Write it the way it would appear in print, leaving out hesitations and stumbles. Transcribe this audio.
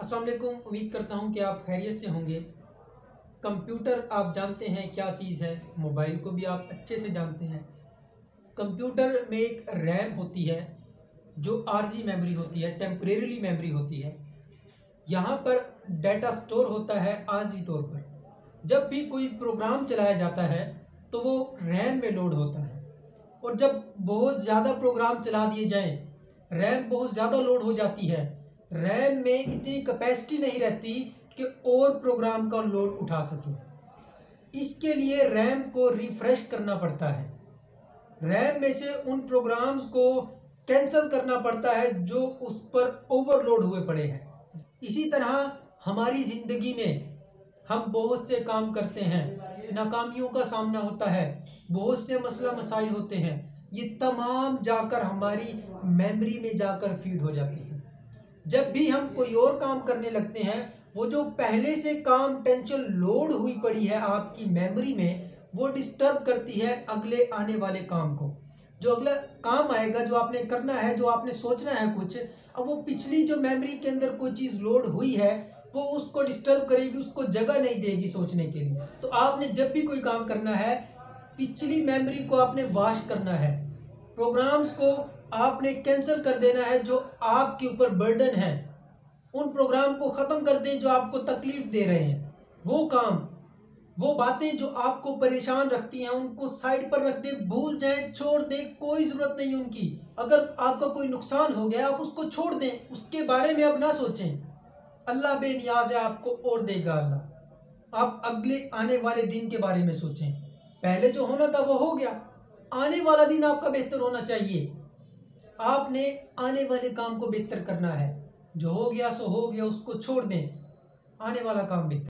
अस्सलाम वालेकुम। उम्मीद करता हूँ कि आप खैरियत से होंगे। कंप्यूटर आप जानते हैं क्या चीज़ है, मोबाइल को भी आप अच्छे से जानते हैं। कंप्यूटर में एक रैम होती है जो आरजी मेमोरी होती है, टेम्परेरी मेमोरी होती है। यहाँ पर डाटा स्टोर होता है आरजी तौर पर। जब भी कोई प्रोग्राम चलाया जाता है तो वो रैम में लोड होता है, और जब बहुत ज़्यादा प्रोग्राम चला दिए जाएं, रैम बहुत ज़्यादा लोड हो जाती है, रैम में इतनी कैपेसिटी नहीं रहती कि और प्रोग्राम का लोड उठा सके। इसके लिए रैम को रिफ्रेश करना पड़ता है, रैम में से उन प्रोग्राम्स को कैंसिल करना पड़ता है जो उस पर ओवरलोड हुए पड़े हैं। इसी तरह हमारी ज़िंदगी में हम बहुत से काम करते हैं, नाकामियों का सामना होता है, बहुत से मसला मसाइल होते हैं, ये तमाम जाकर हमारी मेमोरी में जाकर फीड हो जाती है। जब भी हम कोई और काम करने लगते हैं, वो जो पहले से काम टेंशन लोड हुई पड़ी है आपकी मेमोरी में, वो डिस्टर्ब करती है अगले आने वाले काम को। जो अगला काम आएगा, जो आपने करना है, जो आपने सोचना है कुछ, अब वो पिछली जो मेमोरी के अंदर कोई चीज़ लोड हुई है वो उसको डिस्टर्ब करेगी, उसको जगह नहीं देगी सोचने के लिए। तो आपने जब भी कोई काम करना है, पिछली मेमोरी को आपने वॉश करना है, प्रोग्राम्स को आपने कैंसिल कर देना है जो आपके ऊपर बर्डन है, उन प्रोग्राम को ख़त्म कर दें जो आपको तकलीफ दे रहे हैं। वो काम, वो बातें जो आपको परेशान रखती हैं, उनको साइड पर रख दें, भूल जाएं, छोड़ दें, कोई ज़रूरत नहीं उनकी। अगर आपका कोई नुकसान हो गया आप उसको छोड़ दें, उसके बारे में अब ना सोचें। अल्लाह बेनियाज है, आपको और देगा अल्लाह। आप अगले आने वाले दिन के बारे में सोचें। पहले जो होना था वो हो गया, आने वाला दिन आपका बेहतर होना चाहिए। आपने आने वाले काम को बेहतर करना है। जो हो गया सो हो गया, उसको छोड़ दें, आने वाला काम बेहतर।